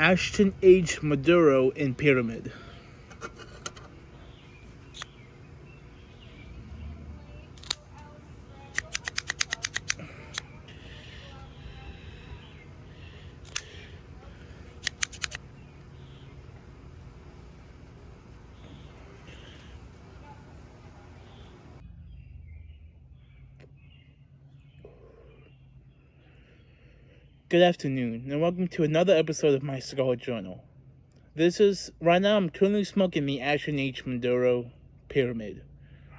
Ashton aged Maduro in Pyramid. Good afternoon, and welcome to another episode of my Cigar Journal. Right now I'm currently smoking the Ashton H. Maduro Pyramid.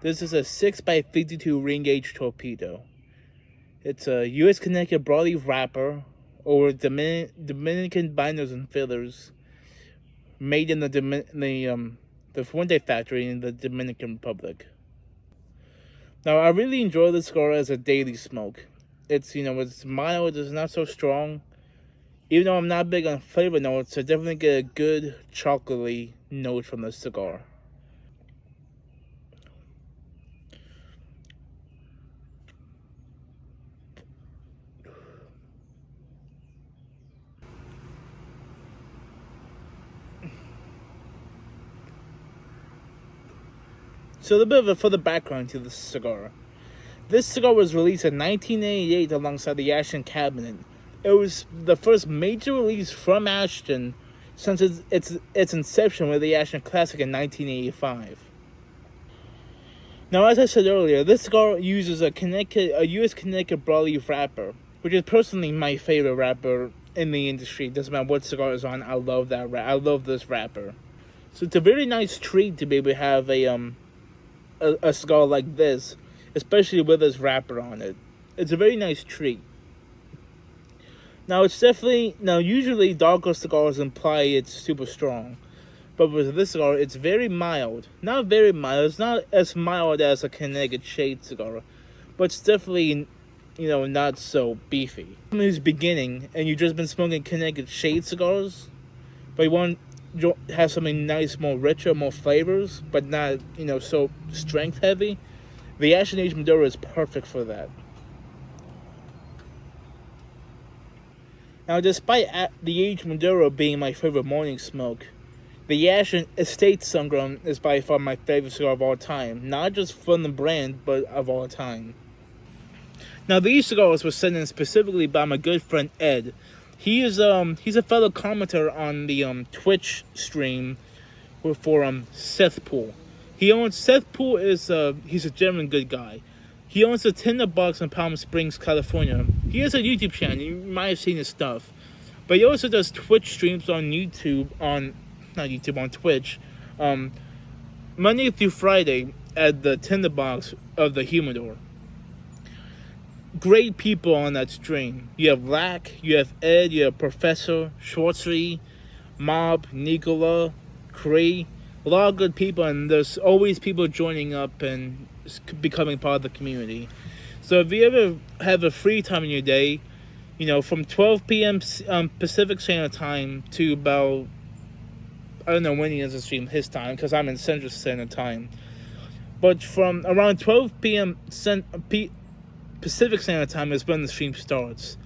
This is a 6x52 ring gauge torpedo. It's a U.S. Connecticut broadleaf wrapper over Dominican binders and fillers, made in the Fuente factory in the Dominican Republic. Now, I really enjoy this cigar as a daily smoke. It's mild, it's not so strong. Even though I'm not big on flavor notes, I definitely get a good chocolatey note from the cigar. So a little bit of a further background to this cigar. This cigar was released in 1988 alongside the Ashton Cabinet. It was the first major release from Ashton since its inception with the Ashton Classic in 1985. Now, as I said earlier, this cigar uses a U.S. Connecticut broadleaf wrapper, which is personally my favorite wrapper in the industry. Doesn't matter what cigar is on, I love this wrapper. So it's a very nice treat to be able to have a cigar like this, especially with this wrapper on it. It's a very nice treat. Now, usually darker cigars imply it's super strong. But with this cigar, it's very mild. Not very mild. It's not as mild as a Connecticut Shade cigar. But it's definitely, not so beefy. Someone who's beginning, and you've just been smoking Connecticut Shade cigars, but you want to have something nice, more richer, more flavors, but not, so strength heavy, the Ashton H. Maduro is perfect for that. Now, despite the H. Maduro being my favorite morning smoke, the Ashton Estate Sungrown is by far my favorite cigar of all time. Not just from the brand, but of all time. Now, these cigars were sent in specifically by my good friend Ed. He's a fellow commenter on the Twitch stream for Seth Pool. Seth Pool he's a genuine good guy. He owns a tinderbox in Palm Springs, California. He has a YouTube channel. You might have seen his stuff. But he also does Twitch streams on Twitch. Monday through Friday at the tinderbox of the Humidor. Great people on that stream. You have Lack, you have Ed, you have Professor, Schwartzy, Mob, Nicola, Cree. A lot of good people, and there's always people joining up and becoming part of the community. So if you ever have a free time in your day, from 12 p.m. Pacific Standard Time to about, I don't know when he ends the stream, his time, because I'm in Central Standard Time. But from around 12 p.m. Pacific Standard Time is when the stream starts.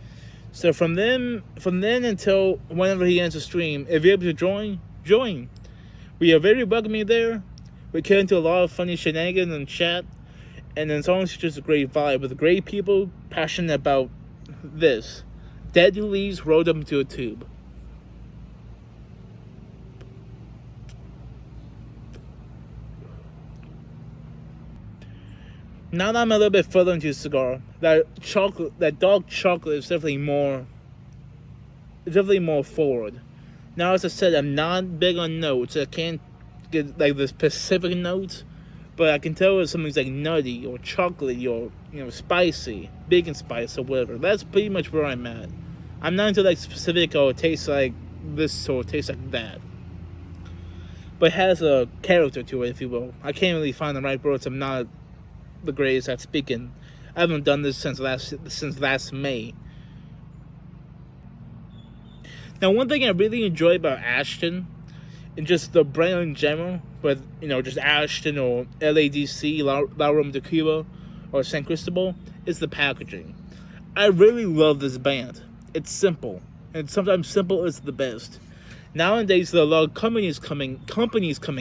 So from then until whenever he ends the stream, if you're able to join. We are very welcoming there. We get into a lot of funny shenanigans and chat. And then it's always just a great vibe with great people passionate about this. Dead leaves rolled up into a tube. Now that I'm a little bit further into the cigar, that dark chocolate is definitely more forward. Now, as I said, I'm not big on notes. I can't get like the specific notes, but I can tell if something's like nutty or chocolatey or spicy, bacon spice or whatever. That's pretty much where I'm at. I'm not into like specific or it tastes like this or it tastes like that. But it has a character to it, if you will. I can't really find the right words. I'm not the greatest at speaking. I haven't done this since last May. Now, one thing I really enjoy about Ashton, and just the brand in general, with just Ashton or LADC, La Roma de Cuba, or San Cristobal, is the packaging. I really love this band. It's simple, and sometimes simple is the best. Nowadays, there are a lot of companies coming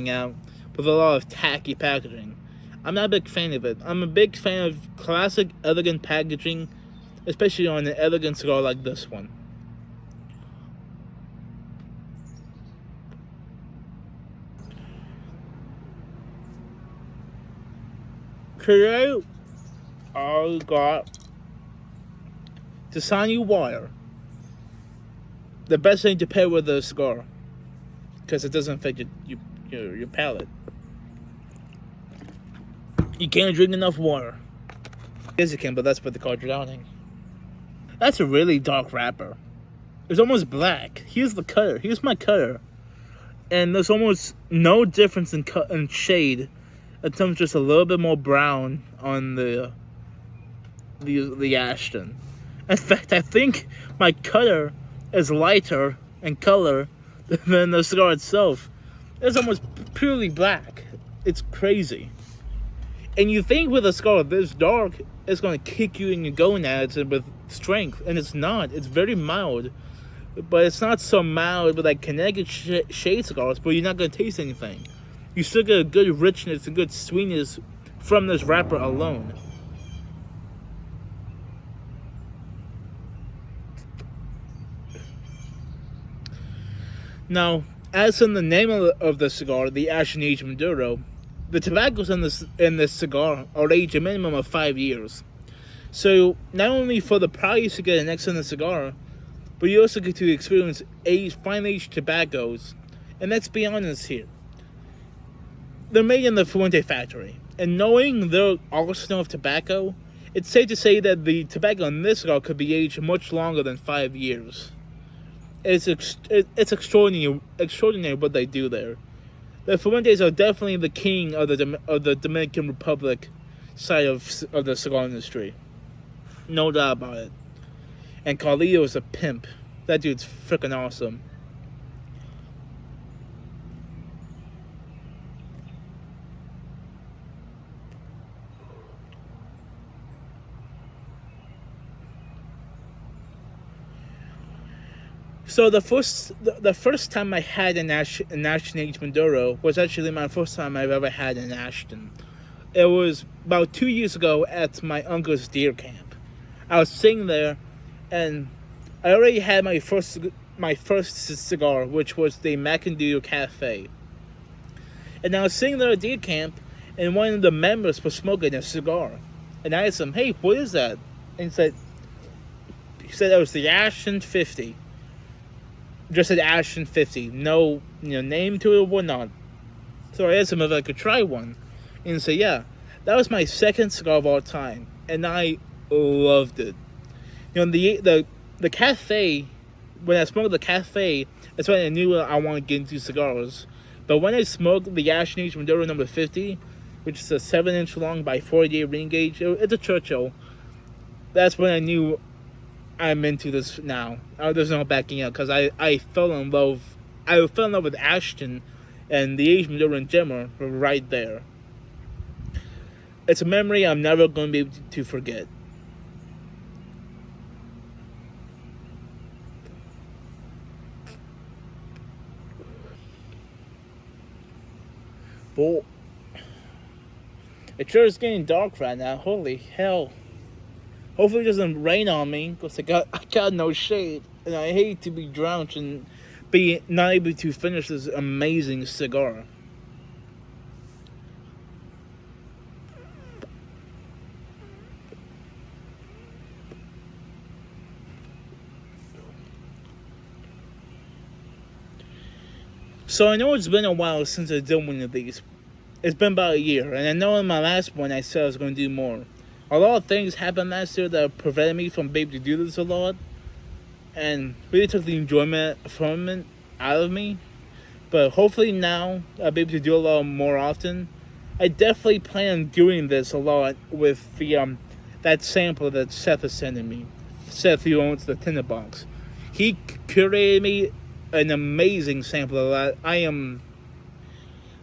out with a lot of tacky packaging. I'm not a big fan of it. I'm a big fan of classic, elegant packaging, especially on an elegant cigar like this one. Today, I got the Sony Wire. The best thing to pair with a cigar, because it doesn't affect your palate. You can't drink enough water. Yes, you can, but that's what they call drowning. That's a really dark wrapper. It's almost black. Here's the cutter. Here's my cutter, and there's almost no difference in cut and shade. It comes just a little bit more brown on the Ashton. In fact, I think my cutter is lighter in color than the cigar itself. It's almost purely black. It's crazy. And you think with a cigar this dark, it's going to kick you in your gonads with strength, and it's not. It's very mild, but it's not so mild with like Connecticut shade cigars, but you're not going to taste anything. You still get a good richness and good sweetness from this wrapper alone. Now, as in the name of the cigar, the Ashton aged Maduro, the tobaccos in this cigar are aged a minimum of 5 years. So, not only for the price you get an excellent cigar, but you also get to experience fine aged tobaccos. And let's be honest here. They're made in the Fuente factory. And knowing their arsenal of tobacco, it's safe to say that the tobacco in this cigar could be aged much longer than 5 years. It's extraordinary what they do there. The Fuentes are definitely the king of the Dominican Republic side of the cigar industry. No doubt about it. And Carlillo is a pimp. That dude's freaking awesome. So the first time I had an Ashton aged Maduro was actually my first time I've ever had an Ashton. It was about 2 years ago at my uncle's deer camp. I was sitting there, and I already had my first cigar, which was the Maduro Cafe. And I was sitting there at deer camp, and one of the members was smoking a cigar. And I asked him, "Hey, what is that?" And he said it was the Ashton 50. Just said Ashton 50, no name to it or whatnot. So I asked him if I could try one, and he said, "Yeah." That was my second cigar of all time, and I loved it. The cafe. When I smoked the cafe, that's when I knew I wanted to get into cigars. But when I smoked the Ashton aged Maduro number 50, which is a 7-inch long by 48 ring gauge, it's a Churchill. That's when I knew I'm into this now. There's no backing out, because I fell in love. I fell in love with Ashton, and the aged Maduro and Gemma were right there. It's a memory I'm never going to be able to forget. But it sure is getting dark right now. Holy hell. Hopefully it doesn't rain on me, because I got no shade, and I hate to be drenched and be not able to finish this amazing cigar. So I know it's been a while since I've done one of these. It's been about a year, and I know in my last one I said I was going to do more. A lot of things happened last year that prevented me from being able to do this a lot, and really took the enjoyment from it out of me. But hopefully now I'll be able to do a lot more often. I definitely plan on doing this a lot with the that sample that Seth is sending me. Seth, who owns the Tinderbox, he curated me an amazing sample that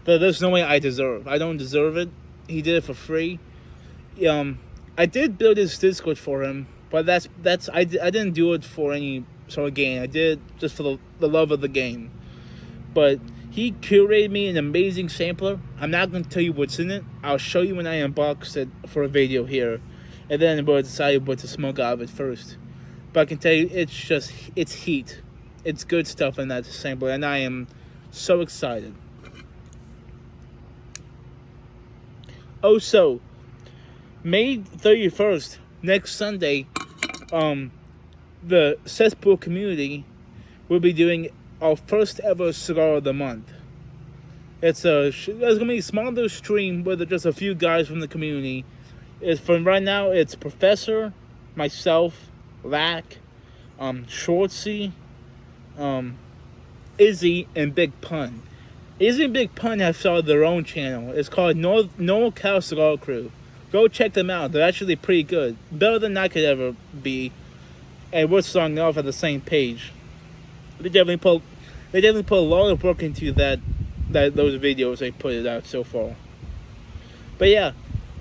there's no way I deserve. I don't deserve it. He did it for free. I did build his Discord for him, but I didn't do it for any sort of gain. I did it just for the love of the game. But he curated me an amazing sampler. I'm not going to tell you what's in it. I'll show you when I unbox it for a video here. And then we'll decide what to smoke out of it first. But I can tell you, it's heat. It's good stuff in that sampler. And I am so excited. Oh, so, May 31st, next Sunday, the Cesspool community will be doing our first ever cigar of the month. There's gonna be a small little stream with just a few guys from the community. From right now, it's Professor, myself, Lack, Shortsy, Izzy, and Big Pun. Izzy and Big Pun have started their own channel. It's called No Cow Cigar Crew. Go check them out. They're actually pretty good, better than I could ever be. And we're starting off at the same page. They definitely put a lot of work into those videos they put it out so far. But yeah,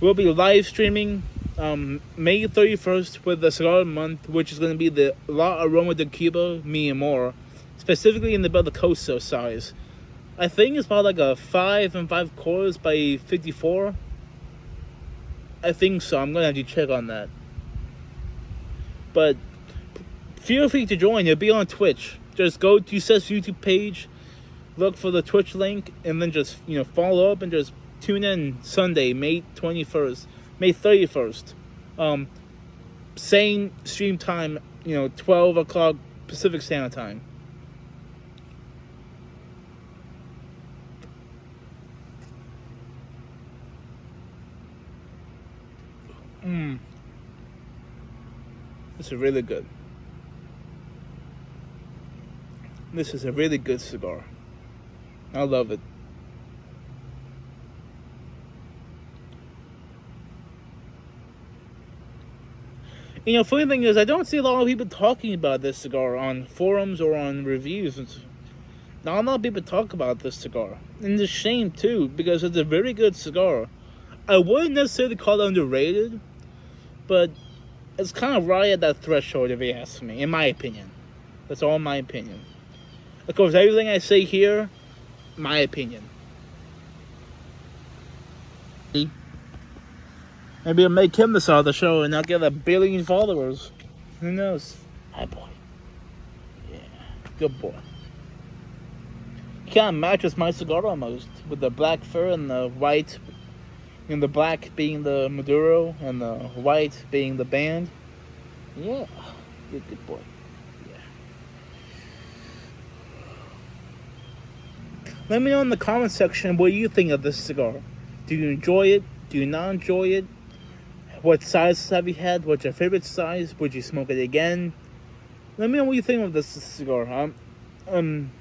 we'll be live streaming May 31st with the Cigar of the Month, which is going to be the La Aroma de Cuba Mi Amor, specifically in the Bellicoso size. I think it's about like a 5 5/4 by 54. I think so. I'm going to have to check on that. But feel free to join. It'll be on Twitch. Just go to Seth's YouTube page, look for the Twitch link, and then just, follow up and just tune in Sunday, May 31st. Same stream time, 12 o'clock Pacific Standard Time. This is really good. This is a really good cigar. I love it. Funny thing is, I don't see a lot of people talking about this cigar on forums or on reviews. Not a lot of people talk about this cigar. And it's a shame, too, because it's a very good cigar. I wouldn't necessarily call it underrated, but it's kind of right at that threshold, if you ask me, in my opinion. That's all my opinion. Of course, everything I say here, my opinion. Maybe I'll make him the star of the show and I'll get 1 billion followers. Who knows? Hi, boy. Yeah, good boy. He kind of matches my cigar almost, with the black fur and the white, and the black being the Maduro and the white being the band. Yeah, good boy. Let me know in the comment section what you think of this cigar. Do you enjoy it? Do you not enjoy it? What sizes have you had? What's your favorite size? Would you smoke it again? Let me know what you think of this cigar. I'm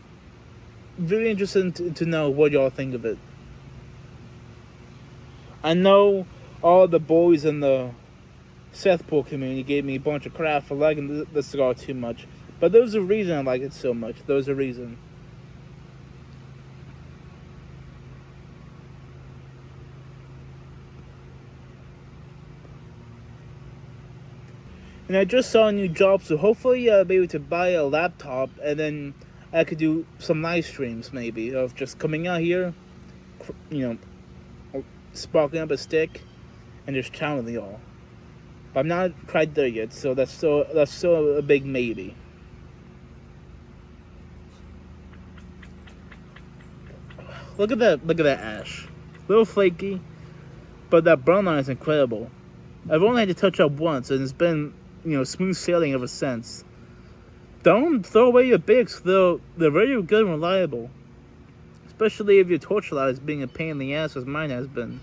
very interested to know what y'all think of it. I know all the boys in the Cesspool community gave me a bunch of crap for liking the cigar too much. But there's a reason I like it so much. There's a reason. And I just saw a new job, so hopefully I'll be able to buy a laptop, and then I could do some live streams, maybe, of just coming out here, sparking up a stick, and just chatting with y'all. But I'm not quite there yet, so that's still a big maybe. Look at that ash. A little flaky, but that brown line is incredible. I've only had to touch up once, and it's been smooth sailing ever since. Don't throw away your bigs, though. They're very good and reliable. Especially if your torch light is being a pain in the ass, as mine has been.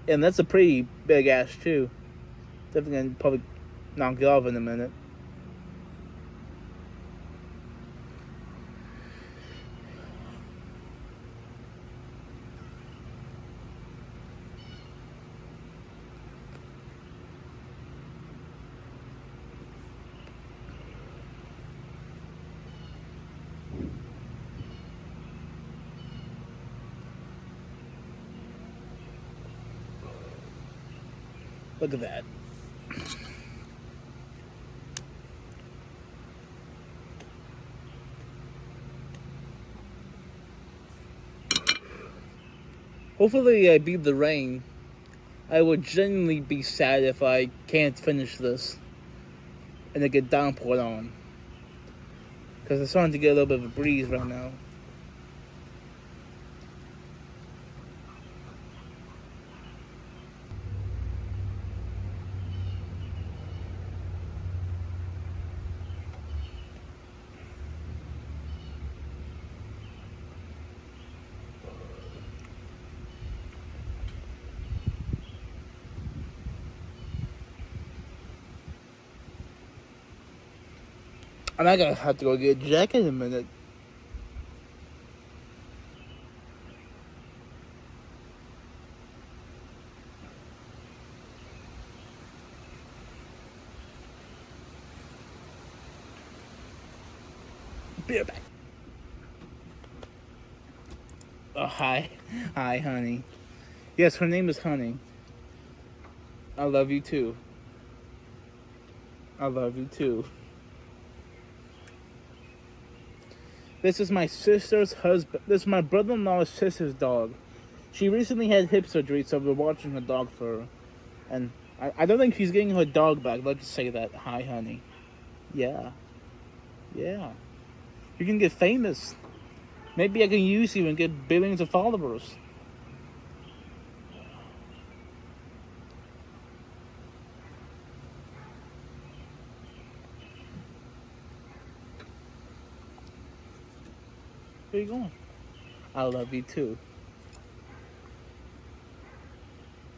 And that's a pretty big ash, too. Definitely gonna probably knock it off in a minute. Look at that. Hopefully I beat the rain. I would genuinely be sad if I can't finish this and it get downpoured on. Because it's starting to get a little bit of a breeze right now. And I gotta have to go get a jacket in a minute. Be right back. Oh, hi. Hi, honey. Yes, her name is Honey. I love you too. I love you too. This is my sister's husband. This is my brother-in-law's sister's dog. She recently had hip surgery, so we're watching her dog for her. And I don't think she's getting her dog back. Let's just say that. Hi, honey. Yeah. Yeah. You can get famous. Maybe I can use you and get billions of followers. Where you going? I love you too.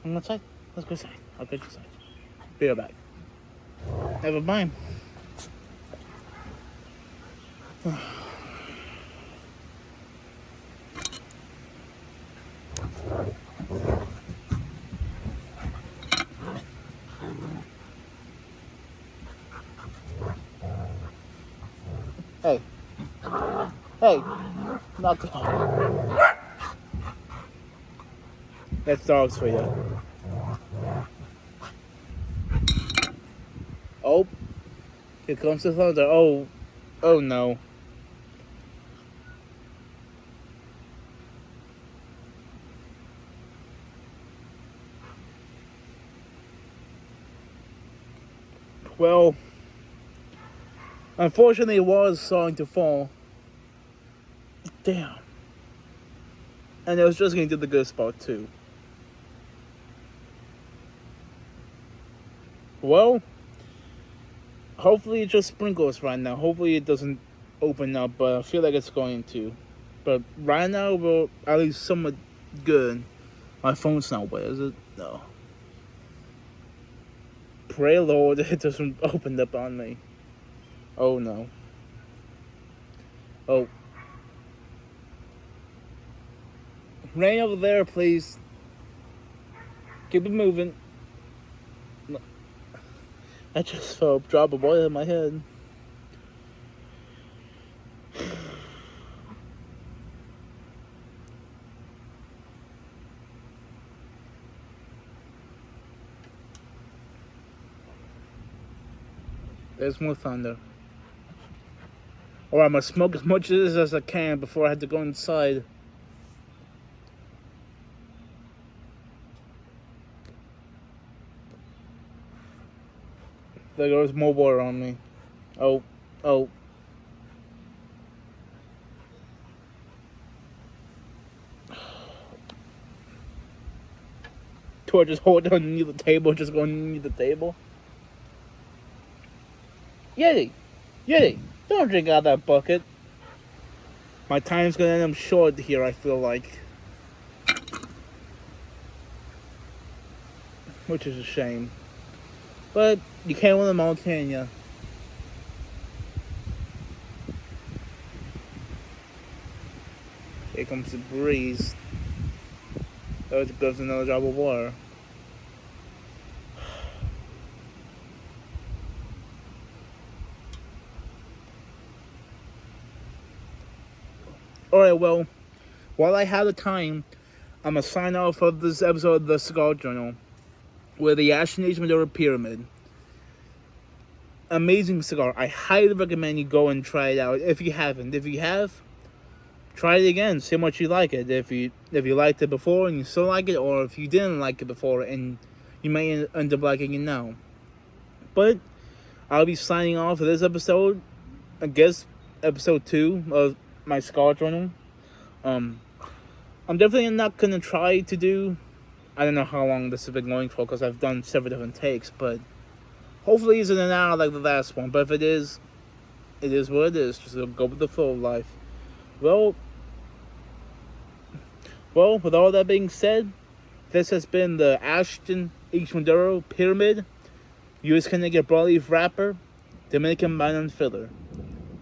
I'm outside. Let's go inside. I'll get you inside. Be right back. Never mind. Hey. Hey. Not the dog. That's dogs for you. Oh. Here comes the thunder. Oh. Oh no. Well, unfortunately, it was starting to fall. Damn. And it was just getting to the good spot, too. Well, hopefully it just sprinkles right now. Hopefully it doesn't open up, but I feel like it's going to. But right now, we're at least somewhat good. My phone's not wet, is it? No. Pray Lord it doesn't open up on me. Oh no. Oh. Rain over there, please. Keep it moving. I just felt a drop of oil in my head. There's more thunder. Alright, I'm gonna smoke as much of this as I can before I have to go inside. There goes more water on me. Oh, oh. Do I just hold underneath the table, just go underneath the table? Yeti! Yeti! Don't drink out of that bucket. My time's gonna end up short here, I feel like. Which is a shame. But you can't win them all, can ya? Here comes the breeze. There goes another drop of water. Alright, well, while I have the time, I'm going to sign off of this episode of the Cigar Journal with the Ashton Maduro Pyramid. Amazing cigar. I highly recommend you go and try it out if you haven't. If you have, try it again. See how much you like it. If you liked it before and you still like it, or if you didn't like it before and you may end up liking it now. But I'll be signing off for this episode. I guess episode 2 of my Cigar Journal. I'm definitely not gonna try to do. I don't know how long this has been going for because I've done several different takes, but hopefully it's in an hour like the last one. But if it is what it is. Just go with the flow of life. Well, with all that being said, this has been the Ashton H. Maduro Pyramid U.S. Connecticut Broadleaf Wrapper Dominican Banana Filler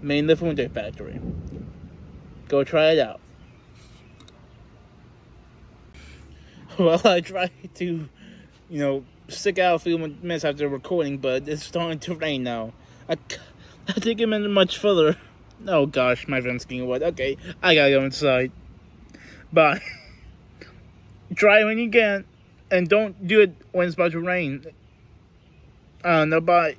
made in the Frontier Factory. Go try it out. Well, I tried to, stick out a few minutes after recording, but it's starting to rain now. I think I'm in much further. Oh gosh, my friend's getting wet. Okay, I gotta go inside. Bye. Try it when you can, and don't do it when it's about to rain. I don't know, bye.